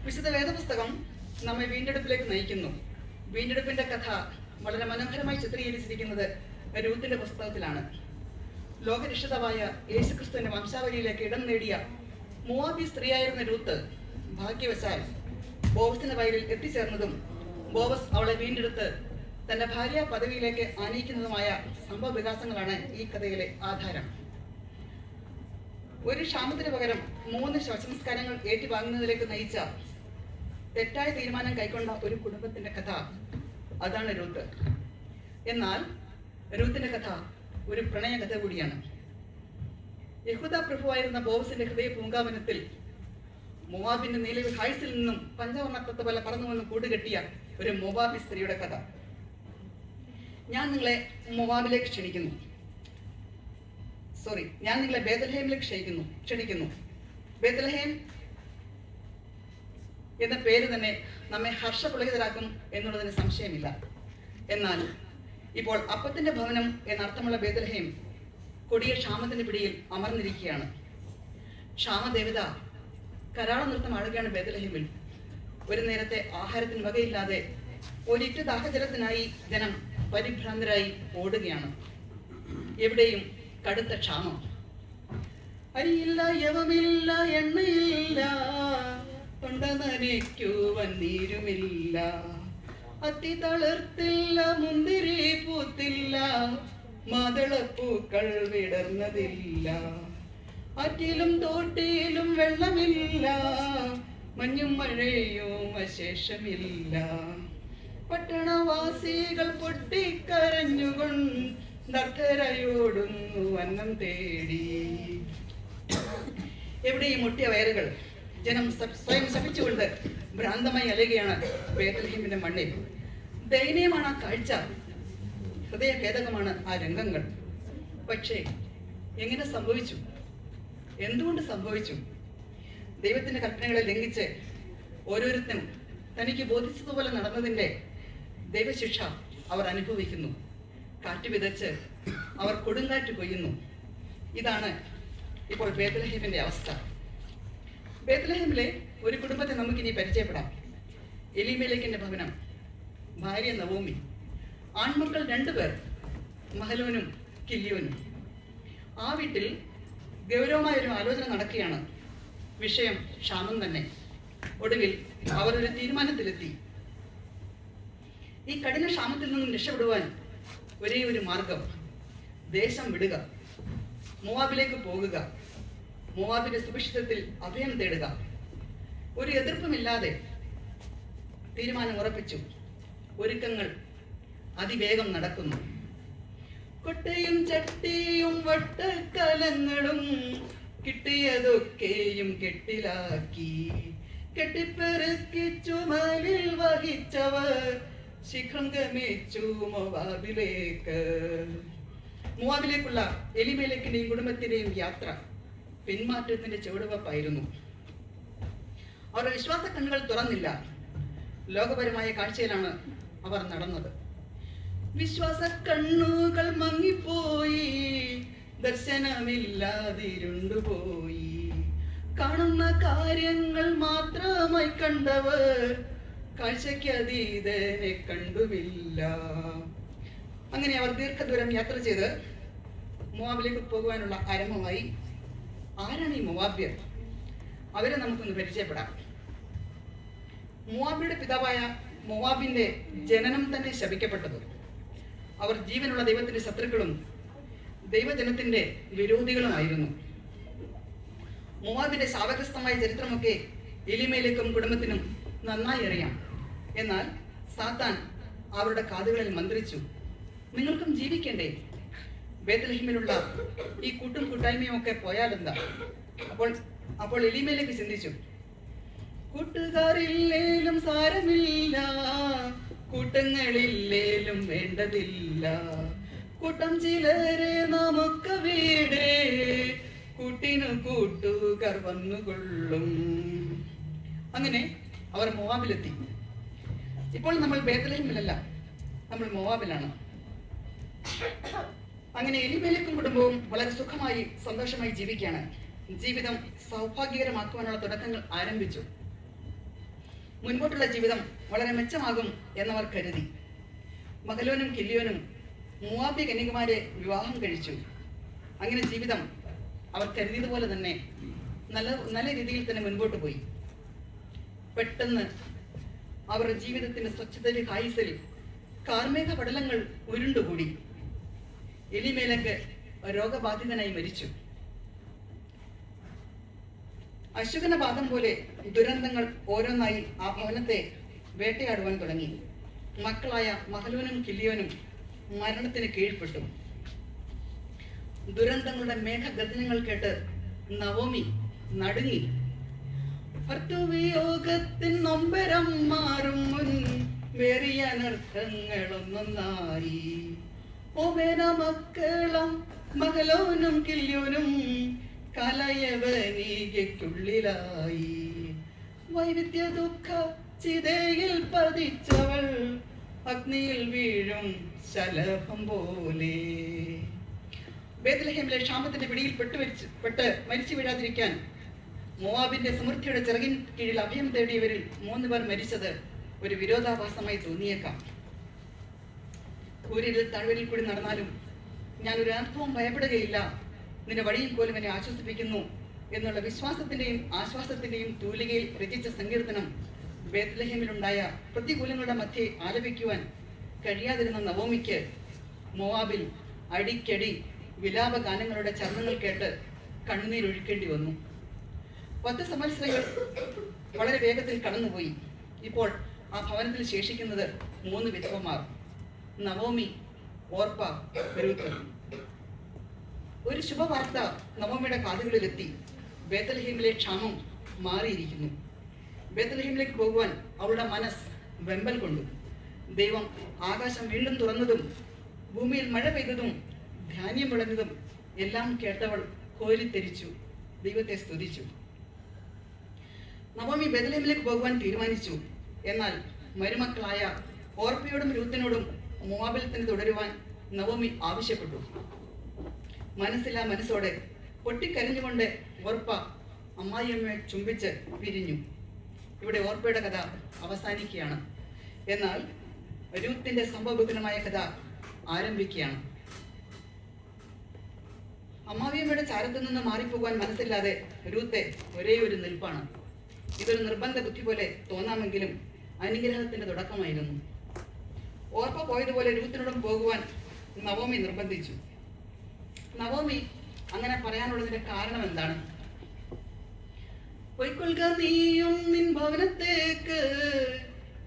വിശുദ്ധ വേദപുസ്തകം നമ്മെ വീണ്ടെടുപ്പിലേക്ക് നയിക്കുന്നു. വീണ്ടെടുപ്പിന്റെ കഥ വളരെ മനോഹരമായി ചിത്രീകരിച്ചിരിക്കുന്നത് രൂത്തിന്റെ പുസ്തകത്തിലാണ്. ലോകരക്ഷിതാവായ യേശുക്രിസ്തുവിന്റെ വംശാവലിയിലേക്ക് ഇടം നേടിയ മോവാബി സ്ത്രീയായിരുന്ന രൂത്ത് ഭാഗ്യവശാൽ ബോവസിന്റെ വയലിൽ എത്തിച്ചേർന്നതും ബോവസ് അവളെ വീണ്ടെടുത്ത് തന്റെ ഭാര്യ പദവിയിലേക്ക് ആനയിക്കുന്നതുമായ സംഭവ വികാസങ്ങളാണ് ഈ കഥയിലെ ആധാരം. ഒരു ക്ഷാമത്തിന് പകരം 3 ശവസംസ്കാരങ്ങൾ ഏറ്റുവാങ്ങുന്നതിലേക്ക് നയിച്ച തെറ്റായ തീരുമാനം കൈക്കൊണ്ട ഒരു കുടുംബത്തിന്റെ കഥ, അതാണ് രൂത്ത്. എന്നാൽ രൂത്തിന്റെ കഥ ഒരു പ്രണയകഥ കൂടിയാണ്. യഹൂദ പ്രഭുവായിരുന്ന ബോവസിന്റെ ഹൃദയ പൂങ്കാവനത്തിൽ മോവാബിന്റെ നീലവിൽ ഹൈസിൽ നിന്നും പഞ്ചവർണ്ണത്തത്ത പോലെ പറന്നു വന്ന് കൂടുകെട്ടിയ ഒരു മോവാബി സ്ത്രീയുടെ കഥ. ഞാൻ നിങ്ങളെ മോവാബിലേക്ക് ഞാൻ നിങ്ങളെ ബേത്ലഹേമിലേക്ക് ക്ഷണിക്കുന്നു. ബേത്ലഹേം എന്ന പേര് തന്നെ നമ്മെ ഹർഷപുളകിതരാക്കും എന്നുള്ളതിന് സംശയമില്ല. എന്നാൽ ഇപ്പോൾ അപ്പത്തിന്റെ ഭവനം എന്നർത്ഥമുള്ള ബേത്ലഹേം കൊടിയ ക്ഷാമത്തിന്റെ പിടിയിൽ അമർന്നിരിക്കുകയാണ്. ക്ഷാമദേവത കരാള നൃത്തം ആടുകയാണ് ബേത്ലഹേമിൽ. ഒരു നേരത്തെ ആഹാരത്തിന് വകയില്ലാതെ ഒരിറ്റു ദാഹജലത്തിനായി ജനം പരിഭ്രാന്തരായി ഓടുകയാണ്. എവിടെയും കടുത്ത ക്ഷാമം. അരിയില്ല, യവമില്ല, എണ്ണയില്ല, തൊണ്ട നനയ്ക്കുവാൻ നീരുമില്ല, അത്തി തളിർത്തില്ല, മുന്തിരി പൂത്തില്ല, മാതളപ്പൂക്കൾ വിടർന്നതില്ല, ആറ്റിലും തോട്ടിലും വെള്ളമില്ല, മഞ്ഞും മഴയും അശേഷമില്ല, പട്ടണവാസികൾ പൊട്ടിക്കരഞ്ഞുകൊണ്ടർദ്ധരയോടുന്നു അന്നം തേടി. എവിടെയും മുട്ടിയ വയറുകൾ, ജനം സ്വയം ശപിച്ചുകൊണ്ട് ഭ്രാന്തമായി അലയുകയാണ് ബേത്ലഹേമിന്റെ മണ്ണിൽ. ദയനീയമാണ് ആ കാഴ്ച, ഹൃദയഭേദകമാണ് ആ രംഗങ്ങൾ. പക്ഷേ എങ്ങനെ സംഭവിച്ചു? എന്തുകൊണ്ട് സംഭവിച്ചു? ദൈവത്തിന്റെ കൽപ്പനകളെ ലംഘിച്ച് ഓരോരുത്തരും തനിക്ക് ബോധിച്ചതുപോലെ നടന്നതിന്റെ ദൈവശിക്ഷ അവർ അനുഭവിക്കുന്നു. കാറ്റ് വിതച്ച് അവർ കൊടുങ്കാറ്റ് കൊയ്യുന്നു. ഇതാണ് ഇപ്പോൾ ബേത്ലഹേമിന്റെ അവസ്ഥ. ബേത്ലഹേമിലെ ഒരു കുടുംബത്തെ നമുക്കിനി പരിചയപ്പെടാം. എലീമേലെക്കിന്റെ ഭവനം, ഭാര്യ നവോമി, ആൺമക്കൾ 2 പേർ, മഹലോനും കില്യോനും. ആ വീട്ടിൽ ഗൗരവമായൊരു ആലോചന നടക്കുകയാണ്. വിഷയം ക്ഷാമം തന്നെ. ഒടുവിൽ അവർ ഒരു തീരുമാനത്തിലെത്തി. ഈ കഠിന ക്ഷാമത്തിൽ നിന്നും രക്ഷപ്പെടുവാൻ ഒരേ ഒരു മാർഗം, ദേശം വിടുക, മോവാബിലേക്ക് പോകുക, മോവാബിന്റെ സുഭിക്ഷിതത്തിൽ അഭയം തേടുക. ഒരു എതിർപ്പുമില്ലാതെ തീരുമാനം ഉറപ്പിച്ചു. ഒരുക്കങ്ങൾ അതിവേഗം നടക്കുന്നു. കൊട്ടയും ചട്ടിയും വട്ടക്കലങ്ങളും കിട്ടിയതൊക്കെയും കെട്ടിലാക്കി, കെട്ടിപ്പെറുക്കി ചുമലിൽ വഹിച്ചവർ ശീഘ്രം ഗമിച്ചു മോവാബിലേക്ക്. മോവാബിലേക്കുള്ള എലിമേലെക്കിന്റെയും കുടുംബത്തിന്റെയും യാത്ര പിന്മാറ്റത്തിന്റെ ചുവടുവെപ്പായിരുന്നു. അവരുടെ വിശ്വാസ കണ്ണുകൾ തുറന്നില്ല. ലോകപരമായ കാഴ്ചയിലാണ് അവർ നടന്നത്. വിശ്വാസ കണ്ണുകൾ മങ്ങിപ്പോയി, ദർശനമില്ലാതിരുണ്ടുപോയി, കാണുന്ന കാര്യങ്ങൾ മാത്രമായി കണ്ടവർ കാഴ്ചയ്ക്ക് അതീതനെ കണ്ടുമില്ല. അങ്ങനെ അവർ ദീർഘദൂരം യാത്ര ചെയ്ത് മോവാബിലേക്ക് പോകുവാനുള്ള ആരംഭമായി. ആരാണ് ഈ മോവാബ്യർ? അവരെ നമുക്കൊന്ന് പരിചയപ്പെടാം. മോവാബിയുടെ പിതാവായ മോവാബിന്റെ ജനനം തന്നെ ശപിക്കപ്പെട്ടത്. അവർ ജീവനുള്ള ദൈവത്തിന്റെ ശത്രുക്കളും ദൈവജനത്തിന്റെ വിരോധികളുമായിരുന്നു. മോവാബിന്റെ ശാപഗ്രസ്തമായ ചരിത്രമൊക്കെ എലിമേലെക്കും കുടുംബത്തിനും നന്നായി അറിയാം. എന്നാൽ സാത്താൻ അവരുടെ കാതുകളിൽ മന്ത്രിച്ചു, നിങ്ങൾക്കും ജീവിക്കണ്ടേ? ബേത്ലഹേമിലുള്ള ഈ കൂട്ടും കൂട്ടായ്മയും ഒക്കെ പോയാലെന്താ? അപ്പോൾ എലിമേലേക്ക് ചിന്തിച്ചു, കൂട്ടുകാരില്ലേലും സാരമില്ല, കൂട്ടങ്ങളില്ലേലും വേണ്ടതില്ല, കൂട്ടം ചിലരെ നമുക്ക് വീടേ, കൂട്ടിനു കൂട്ടുകാർ വന്നുകൊള്ളും. അങ്ങനെ അവർ മോവാബിലെത്തി. ഇപ്പോൾ നമ്മൾ ബേത്ലഹേമിലല്ല, നമ്മൾ മോവാബിലാണ്. അങ്ങനെ എലിമേലെക്കും കുടുംബവും വളരെ സുഖമായി സന്തോഷമായി ജീവിക്കുകയാണ്. ജീവിതം സൗഭാഗ്യകരമാക്കുവാനുള്ള തുടക്കങ്ങൾ ആരംഭിച്ചു. മുൻപോട്ടുള്ള ജീവിതം വളരെ മെച്ചമാകും എന്നവർ കരുതി. മഹലോനും കില്യോനും മൂവാബ്യ കന്യകമാരെ വിവാഹം കഴിച്ചു. അങ്ങനെ ജീവിതം അവർ കരുതിയതുപോലെ തന്നെ നല്ല രീതിയിൽ തന്നെ മുൻപോട്ട് പോയി. പെട്ടെന്ന് അവരുടെ ജീവിതത്തിന്റെ സ്വച്ഛതയുടെ കായ്സിൽ കാർമേഘ പടലങ്ങൾ ഉരുണ്ടുകൂടി. എലിമേലക്ക് രോഗബാധിതനായി മരിച്ചു. അശുകനപാദം പോലെ ദുരന്തങ്ങൾ ഓരോന്നായി ആ ഭവനത്തെ വേട്ടയാടുവാൻ തുടങ്ങി. മക്കളായ മഹലോനും കില്യോനും മരണത്തിന് കീഴ്പ്പെട്ടു. ദുരന്തങ്ങളുടെ മേഘഗർജനങ്ങൾ കേട്ട് നവോമി നടുങ്ങി. ഭർത്തൃവിയോഗത്തിൻ നൊമ്പരം മാറും മുൻ വേറിയ അനർത്ഥങ്ങളൊന്നൊന്നായി. ഓമേന മക്കളും മഹലോനും കില്യോനും കലയവനീകയ്ക്കുള്ളിലായി. വൈവിധ്യ ദുഃഖ ചിതയിൽ പതിച്ചവൾ അഗ്നിയിൽ വീഴും ശലഭം പോലെ. ബേത്ലഹേമിലെ ക്ഷാമത്തിന്റെ പിടിയിൽ പെട്ട് മരിച്ചു വീഴാതിരിക്കാൻ മോവാബിന്റെ സമൃദ്ധിയുടെ ചിറകിൻ കീഴിൽ അഭയം തേടിയവരിൽ 3 പേർ മരിച്ചത് ഒരു വിരോധാഭാസമായി തോന്നിയേക്കാം. കൂരിൽ താഴ്വരയിൽ കൂടി നടന്നാലും ഞാൻ ഒരു അർത്ഥവും ഭയപ്പെടുകയില്ല, നിന്റെ വഴിയും പോലും എന്നെ ആശ്വസിപ്പിക്കുന്നു എന്നുള്ള വിശ്വാസത്തിന്റെയും ആശ്വാസത്തിന്റെയും തൂലികയിൽ രചിച്ച സങ്കീർത്തനം ബേത്ലഹേമിലുണ്ടായ പ്രതികൂലങ്ങളുടെ മധ്യേ ആലപിക്കുവാൻ കഴിയാതിരുന്ന നവോമിക്ക് മോവാബിൽ അടിക്കടി വിലാപ ഗാനങ്ങളുടെ ചർമ്മങ്ങൾ കേട്ട് കണ്ണുനീരൊഴുക്കേണ്ടി വന്നു. 10 സംവത്സരങ്ങൾ വളരെ വേഗത്തിൽ കടന്നുപോയി. ഇപ്പോൾ ആ ഭവനത്തിൽ ശേഷിക്കുന്നത് 3 വിധവമാർ: നവോമി, ഓർപ്പ, രൂത്ത്. ഒരു ശുഭവാർത്ത നവോമിയുടെ കാതുകളിലെത്തി. ബേത്ലഹേമിലെ ക്ഷാമം മാറിയിരിക്കുന്നു. ബേത്ലഹേമിലേക്ക് പോകുവാൻ അവളുടെ മനസ്സ് വെമ്പൽ കൊണ്ടു. ദൈവം ആകാശം വീണ്ടും തുറന്നതും ഭൂമിയിൽ മഴ പെയ്തതും ധാന്യം വിളഞ്ഞതും എല്ലാം കേട്ടവൾ കോരിത്തെരിച്ചു, ദൈവത്തെ സ്തുതിച്ചു. നവോമി ബേത്ലഹേമിലേക്ക് പോകുവാൻ തീരുമാനിച്ചു. എന്നാൽ മരുമക്കളായ ഓർപ്പയോടും രൂത്തിനോടും മോവാബിൽ തന്നെ തുടരുവാൻ നവോമി ആവശ്യപ്പെട്ടു. മനസ്സില്ലാ മനസ്സോടെ പൊട്ടിക്കരഞ്ഞുകൊണ്ട് ഓർപ്പ അമ്മായിയമ്മയെ ചുംബിച്ച് പിരിഞ്ഞു. ഇവിടെ ഓർപ്പയുടെ കഥ അവസാനിക്കുകയാണ്. എന്നാൽ രൂത്തിന്റെ സംഭവബഹുലമായ കഥ ആരംഭിക്കുകയാണ്. അമ്മാവിയമ്മയുടെ ചാരത്തു നിന്ന് മാറിപ്പോകാൻ മനസ്സില്ലാതെ രൂത്തെ ഒരേ ഒരു നിൽപ്പാണ്. ഇതൊരു നിർബന്ധ ബുദ്ധി പോലെ തോന്നാമെങ്കിലും അനുഗ്രഹത്തിന്റെ തുടക്കമായിരുന്നു. ഓർപ്പ പോയതുപോലെ രൂത്തിനോടും പോകുവാൻ നവോമി നിർബന്ധിച്ചു. നവോമി അങ്ങനെ പറയാനുള്ളതിന്റെ കാരണം എന്താണ്? പൊയ്ക്കൊള്ളുക നീയും നിൻ ഭവനത്തേക്ക്,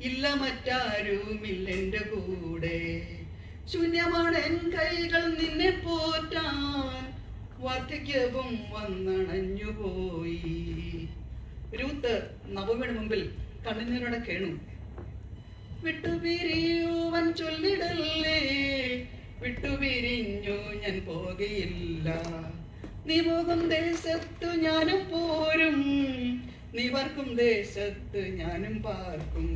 ഇല്ല മറ്റാരുമില്ലെന്റെ കൂടെ. ശൂന്യമാണ് എൻ കൈകൾ നിന്നെ പോറ്റാൻ, വാർദ്ധക്യവും വന്നണഞ്ഞുപോയി. രൂത്ത് നവോമിയുടെ മുമ്പിൽ കണ്ണുനീരോടെ കേണു. വിട്ടുപിരിയുവൻ ചൊല്ലിടല്ലേ, വിട്ടുപിരിഞ്ഞു ഞാൻ പോകുകയില്ല. നീ പോകും ദേശത്തു ഞാനും പോരും, നീ പാർക്കും ദേശത്ത് ഞാനും പാർക്കും.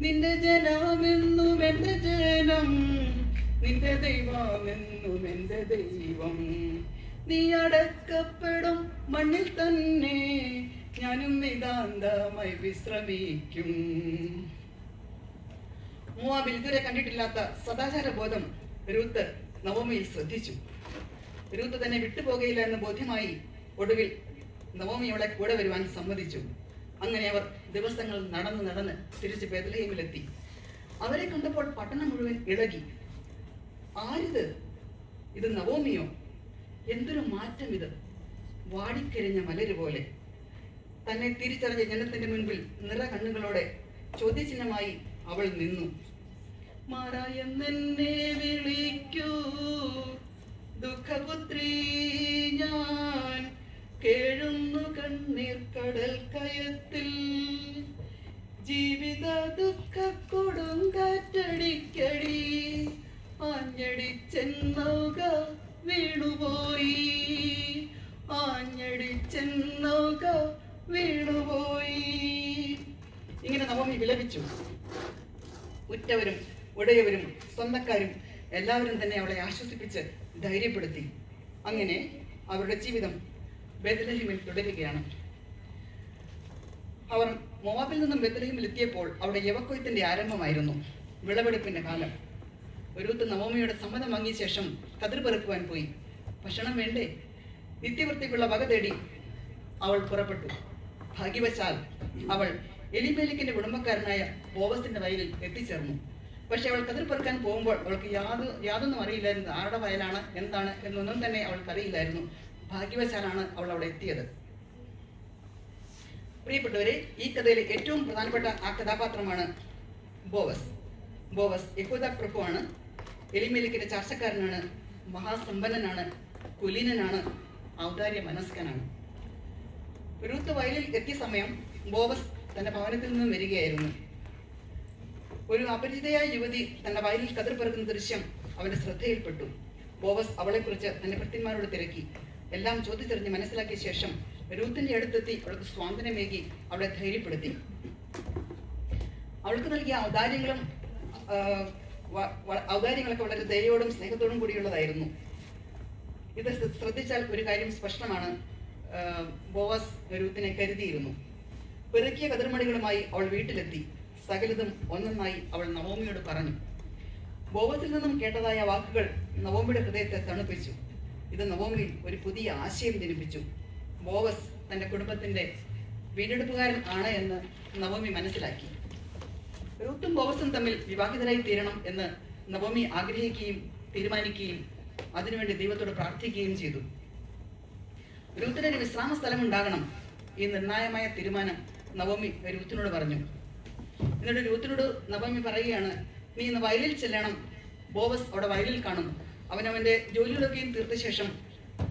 നിന്റെ ജനമെന്നും എന്റെ ജനം, നിന്റെ ദൈവമെന്നും എന്റെ ദൈവം. നീ അടക്കപ്പെടും മണ്ണിൽ തന്നെ, ഞാനും നിതാന്തമായി വിശ്രമിക്കും. മോവാബിൽ ഇതുവരെ കണ്ടിട്ടില്ലാത്ത സദാചാര ബോധം രൂത്ത് നവോമിയിൽ ശ്രദ്ധിച്ചു. രൂത്ത് തന്നെ വിട്ടുപോകയില്ല എന്ന് ബോധ്യമായി. ഒടുവിൽ നവോമി അവളെ കൂടെ വരുവാൻ സമ്മതിച്ചു. അങ്ങനെ അവർ ദിവസങ്ങൾ നടന്ന് തിരിച്ച് ബേത്ലഹേമിലെത്തി. അവരെ കണ്ടപ്പോൾ പട്ടണം മുഴുവൻ ഇളകി. ആരിത്? ഇത് നവോമിയോ? എന്തൊരു മാറ്റം ഇത്! വാടിക്കരിഞ്ഞ മലര് പോലെ. തന്നെ തിരിച്ചറിഞ്ഞ ജനത്തിന്റെ മുൻപിൽ നിറ കണ്ണുകളോടെ ചോദ്യചിഹ്നമായി അവൾ നിന്നു. മാറായെന്നെ വിളിക്കൂ ദുഃഖപുത്രീ, ഞാൻ കേഴുന്നു കണ്ണീർ കടൽ കയത്തിൽ. ജീവിത ദുഃഖ കൊടുങ്കാറ്റടിക്കടി, ആഞ്ഞടിച്ചെന്നൗക വീണുപോയി, ആഞ്ഞടിച്ചെന്നൗക വീണുപോയി. ഇങ്ങനെ നവോമി വിലപിച്ചു. ഉറ്റവരും ഉടയവരും സ്വന്തക്കാരും എല്ലാവരും തന്നെ അവളെ ആശ്വസിപ്പിച്ച് ധൈര്യപ്പെടുത്തി. അങ്ങനെ അവരുടെ ജീവിതം ബേത്ലഹേമിൽ തുടരുകയാണ്. അവർ മോവാബിൽ നിന്നും ബെത്ലഹേമിൽ എത്തിയപ്പോൾ അവിടെ യവക്കൊയ്ത്തിന്റെ ആരംഭമായിരുന്നു, വിളവെടുപ്പിന്റെ കാലം. രൂത്ത് നവോമിയുടെ സമ്മതം വാങ്ങിയ ശേഷം കതിർ പെറുക്കുവാൻ പോയി. ഭക്ഷണം വേണ്ടേ? നിത്യവൃത്തിക്കുള്ള വക തേടി അവൾ പുറപ്പെട്ടു. ഭാഗ്യവശാൽ അവൾ എലിമേലിക്കിന്റെ കുടുംബക്കാരനായ ബോവസിന്റെ വയലിൽ എത്തിച്ചേർന്നു. പക്ഷെ അവൾ കതിർ പെറുക്കാൻ പോകുമ്പോൾ അവൾക്ക് യാതൊന്നും അറിയില്ലായിരുന്നു. ആരുടെ വയലാണ്, എന്താണ് എന്നൊന്നും തന്നെ അവൾക്ക് അറിയില്ലായിരുന്നു. ഭാഗ്യവശാലാണ് അവൾ അവിടെ എത്തിയത്. പ്രിയപ്പെട്ടവരെ, ഈ കഥയിലെ ഏറ്റവും പ്രധാനപ്പെട്ട ആ കഥാപാത്രമാണ് ബോവസ്. ബോവസ് യഹൂദ പ്രഭുവാണ്, എലിമേലിക്കിന്റെ ചാർച്ചക്കാരനാണ്, മഹാസമ്പന്നനാണ്, കുലീനനാണ്, ഔദാര്യ മനസ്കനാണ്. രൂത്ത് വയലിൽ എത്തിയ സമയം ബോവസ് തന്റെ ഭവനത്തിൽ നിന്നും വരികയായിരുന്നു. ഒരു അപരിചിതയായ യുവതി തന്റെ വയലിൽ കതിർ പെറുക്കുന്ന ദൃശ്യം അവന്റെ ശ്രദ്ധയിൽപ്പെട്ടു. ബോവസ് അവളെക്കുറിച്ച് തന്റെ ഭൃത്യന്മാരോട് തിരക്കി. എല്ലാം ചോദിച്ചറിഞ്ഞ് മനസ്സിലാക്കിയ ശേഷം രൂത്തിന്റെ അടുത്തെത്തി അവൾക്ക് സ്വാതന്ത്ര്യമേകി അവളെ ധൈര്യപ്പെടുത്തി. അവൾക്ക് നൽകിയ ഔദാര്യങ്ങളൊക്കെ വളരെ ദയയോടും സ്നേഹത്തോടും കൂടിയുള്ളതായിരുന്നു. ഇത് ശ്രദ്ധിച്ചാൽ ഒരു കാര്യം സ്പഷ്ടമാണ്. ബോവസ് രൂത്തിനെ കരുതിയിരുന്നു. പെറുക്കിയ കതിർമണികളുമായി അവൾ വീട്ടിലെത്തി. സകലതും ഒന്നൊന്നായി അവൾ നവോമിയോട് പറഞ്ഞു. ബോവസിൽ നിന്നും കേട്ടതായ വാക്കുകൾ നവോമിയുടെ ഹൃദയത്തെ തണുപ്പിച്ചു. ഇത് നവോമിയിൽ ഒരു പുതിയ ആശയം ജനിപ്പിച്ചു. ബോവസ് തന്റെ കുടുംബത്തിന്റെ വീണ്ടെടുപ്പുകാരൻ ആണ് എന്ന് നവോമി മനസ്സിലാക്കി. രൂത്തും ബോവസും തമ്മിൽ വിവാഹിതരായി തീരണം എന്ന് നവോമി ആഗ്രഹിക്കുകയും തീരുമാനിക്കുകയും അതിനുവേണ്ടി ദൈവത്തോട് പ്രാർത്ഥിക്കുകയും ചെയ്തു. രൂത്തിന് ഒരു വിശ്രാമ സ്ഥലം ഉണ്ടാകണം. ഈ നിർണായകമായ തീരുമാനം നവോമി രൂത്തിനോട് പറഞ്ഞു. എന്നിട്ട് രൂത്തിനോട് നവോമി പറയുകയാണ്, നീ ഇന്ന് വയലിൽ ചെല്ലണം. ബോവസ് അവിടെ വയലിൽ കാണും. അവനവന്റെ ജോലികളൊക്കെയും തീർത്ത ശേഷം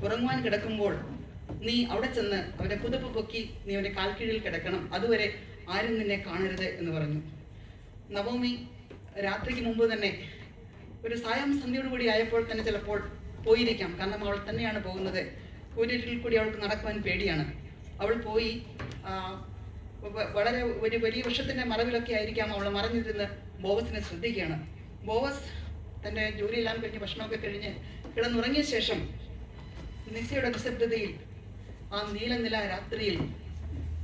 ഉറങ്ങുവാൻ കിടക്കുമ്പോൾ നീ അവിടെ ചെന്ന് അവന്റെ പുതപ്പ് പൊക്കി നീ അവന്റെ കാൽക്കീഴിൽ കിടക്കണം. അതുവരെ ആരും നിന്നെ കാണരുത് എന്ന് പറഞ്ഞു. നവോമി രാത്രിക്ക് മുമ്പ് തന്നെ ഒരു സായം സന്ധ്യയോടുകൂടി ആയപ്പോൾ തന്നെ ചിലപ്പോൾ പോയിരിക്കാം. കാരണം അവൾ തന്നെയാണ് പോകുന്നത്. കൂരിട്ടിൽ കൂടി അവൾക്ക് നടക്കുവാൻ പേടിയാണ്. അവൾ പോയി വളരെ ഒരു വലിയ വൃക്ഷത്തിന്റെ മറവിലൊക്കെ ആയിരിക്കാം അവൾ മറഞ്ഞിരുന്ന് ബോവസിനെ ശ്രദ്ധിക്കുകയാണ്. ബോവസ് തന്റെ ജോലിയെല്ലാം കഴിഞ്ഞ് ഭക്ഷണമൊക്കെ കഴിഞ്ഞ് കിടന്നുറങ്ങിയ ശേഷം നിശയുടെ നിശബ്ദതയിൽ ആ നീലനില രാത്രിയിൽ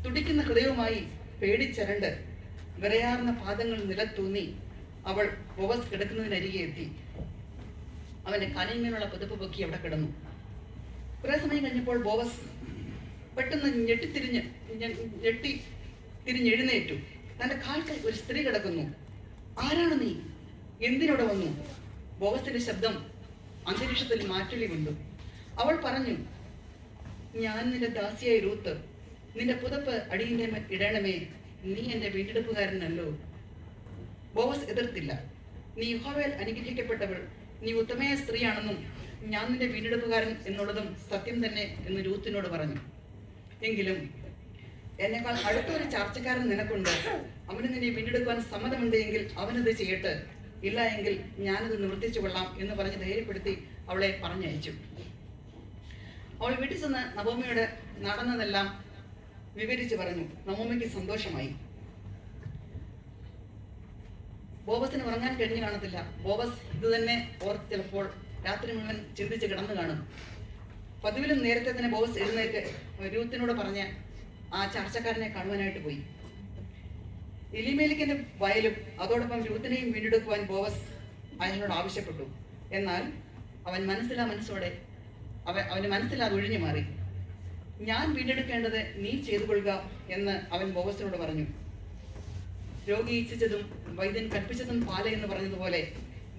തുടിക്കുന്ന ഹൃദയവുമായി പേടിച്ചരണ്ട് വിറയാർന്ന പാദങ്ങൾ നിലത്തൂന്നി അവൾ ബോവസ് കിടക്കുന്നതിനരികെ എത്തി. അവന്റെ കാലിന്മേലുള്ള പുതപ്പ് പൊക്കി അവിടെ കിടന്നു. കുറെ സമയം കഴിഞ്ഞപ്പോൾ ബോവസ് പെട്ടെന്ന് ഞെട്ടി തിരിഞ്ഞെഴുന്നേറ്റു. തന്റെ കാൽക്കൽ ഒരു സ്ത്രീ കിടക്കുന്നു. ആരാണ് നീ? എന്തിനോടെ വന്നു? ബോവസിന്റെ ശബ്ദം അന്തരീക്ഷത്തിൽ മാറ്റൊലി കൊണ്ടു. അവൾ പറഞ്ഞു, ഞാൻ നിന്റെ ദാസിയായ രൂത്ത്. നിന്റെ പുതപ്പ് അടിയിന്റെ ഇടണമേ. നീ എന്റെ വീണ്ടെടുപ്പുകാരനല്ലോ. ബോവസ് എതിർത്തില്ല. നീ യഹോവയാൽ അനുഗ്രഹിക്കപ്പെട്ടവൾ, നീ ഉത്തമയായ സ്ത്രീയാണെന്നും ഞാൻ നിന്റെ വീണ്ടെടുപ്പുകാരൻ എന്നുള്ളതും സത്യം തന്നെ എന്ന് രൂത്തിനോട് പറഞ്ഞു. എങ്കിലും എന്നെക്കാൾ അടുത്തൊരു ചാർച്ചക്കാരൻ നിനക്കുണ്ട്. അവന് നിന്നെ വീണ്ടെടുക്കുവാൻ സമ്മതമുണ്ട് എങ്കിൽ അവനത് ചെയ്യട്ടെ, ഇല്ല എങ്കിൽ ഞാനത് നിവർത്തിച്ചു കൊള്ളാം എന്ന് പറഞ്ഞ് ധൈര്യപ്പെടുത്തി അവളെ പറഞ്ഞയച്ചു. അവൾ വീട്ടിൽ ചെന്ന് നവോമിയോട് നടന്നതെല്ലാം വിവരിച്ചു പറഞ്ഞു. നവോമിക്ക് സന്തോഷമായി. ബോവസിന് ഉറങ്ങാൻ കഴിഞ്ഞു കാണത്തില്ല. ബോവസ് ഇത് തന്നെ ഓർത്ത് ചിലപ്പോൾ രാത്രി മുഴുവൻ ചിന്തിച്ച് കിടന്നു കാണും. പതിവിലും നേരത്തെ തന്നെ ബോവസ് എഴുന്നേറ്റ് രൂത്തിനോട് പറഞ്ഞ് ആ ചാർച്ചക്കാരനെ കാണുവാനായിട്ട് പോയി. എലിമേലിക്കിന്റെ വയലും അതോടൊപ്പം രൂത്തിനെയും വീണ്ടെടുക്കുവാൻ ബോവസ് അയാളോട് ആവശ്യപ്പെട്ടു. എന്നാൽ അവൻ മനസ്സിലോടെ അവന് മനസ്സിലാതെ ഒഴിഞ്ഞു മാറി. ഞാൻ വീണ്ടെടുക്കേണ്ടത് നീ ചെയ്തു കൊള്ളുക എന്ന് അവൻ ബോവസിനോട് പറഞ്ഞു. രോഗി ഇച്ഛിച്ചതും വൈദ്യൻ കൽപ്പിച്ചതും പാല എന്ന് പറഞ്ഞതുപോലെ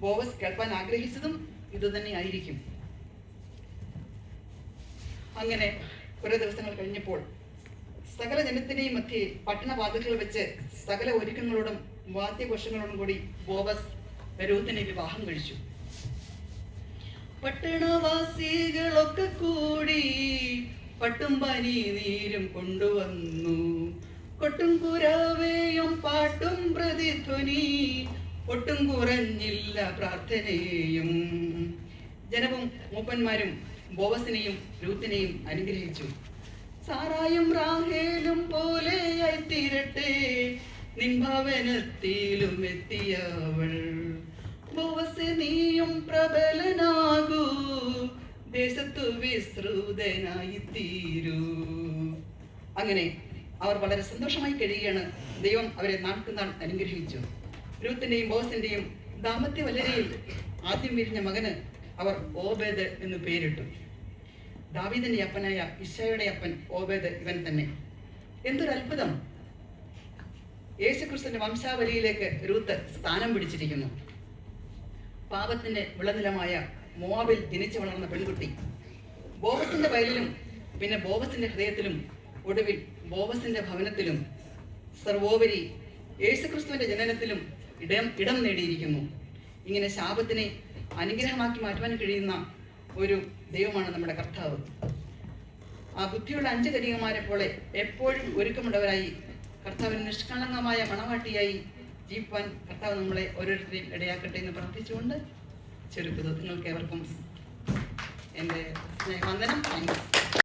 ബോവസ് കേൾപ്പാൻ ആഗ്രഹിച്ചതും ഇതുതന്നെ ആയിരിക്കും. അങ്ങനെ കുറെ ദിവസങ്ങൾ കഴിഞ്ഞപ്പോൾ സകല ജനത്തിന്റെയും മധ്യേ പട്ടണവാതിലുകൾ വെച്ച് സകല ഒരുക്കങ്ങളോടും വാദ്യഘോഷങ്ങളോടും കൂടി ബോവസ് രൂത്തിനെ വിവാഹം കഴിച്ചു. പട്ടണവാസികളൊക്കെ കൂടി പട്ടും പനി നീരും കൊണ്ടുവന്നു. കൊട്ടും കുരാവേയും പാട്ടും പ്രതിധ്വനി ഒട്ടും കുറഞ്ഞില്ല പ്രാർത്ഥനയും. ജനവും മൂപ്പന്മാരും ബോവസിനെയും രൂത്തിനെയും അനുഗ്രഹിച്ചു. സാറായും റാഹേലും പോലെയായി തീരട്ടെ നിൻ ഭവനത്തിലും എത്തിയവൾ. ബോവസ് നീയും പ്രബലനാകൂ, ദേശത്തു വിശ്രുതനായി തീരൂ. അങ്ങനെ അവർ വളരെ സന്തോഷമായി കഴിയുകയാണ്. ദൈവം അവരെ നാൾക്കുനാൾ അനുഗ്രഹിച്ചു. രൂത്തിന്റെയും ബോസിന്റെയും ദാമ്പത്യ വലരയിൽ ആദ്യം വിരിഞ്ഞ മകന് അവർ ഓബേദ് എന്ന് പേരിട്ടു. ദാവീദിന്റെ അപ്പനായ ഇശായുടെ അപ്പൻ ഓബേദ് ഇവൻ തന്നെ. എന്തൊരു അത്ഭുതം! യേശുക്രിസ്തുവിന്റെ വംശാവലിയിലേക്ക് രൂത്ത് സ്ഥാനം പിടിച്ചിരിക്കുന്നു. പാപത്തിന്റെ വിളനിലമായ മോവാബിൽ ജനിച്ചു വളർന്ന പെൺകുട്ടി ബോവസിന്റെ വയലിലും പിന്നെ ബോവസിന്റെ ഹൃദയത്തിലും ഒടുവിൽ ബോവസിന്റെ ഭവനത്തിലും സർവോപരി യേശുക്രിസ്തുവിന്റെ ജനനത്തിലും ഇടം നേടിയിരിക്കുന്നു. ഇങ്ങനെ ശാപത്തിനെ അനുഗ്രഹമാക്കി മാറ്റുവാൻ കഴിയുന്ന ഒരു ദൈവമാണ് നമ്മുടെ കർത്താവ്. ആ ബുദ്ധിയുള്ള 5 കന്യകമാരെ പോലെ എപ്പോഴും ഒരുക്കമുള്ളവരായി കർത്താവിന് നിഷ്കളങ്കമായ മണവാട്ടിയായി ജീവിപ്പാൻ കർത്താവ് നമ്മളെ ഓരോരുത്തരെയും ഇടയാക്കട്ടെ എന്ന് പ്രാർത്ഥിച്ചുകൊണ്ട് ചുരുക്കുന്നത്. നിങ്ങൾക്ക് ഏവർക്കും എൻ്റെ സ്നേഹവന്ദനം. താങ്ക്സ്.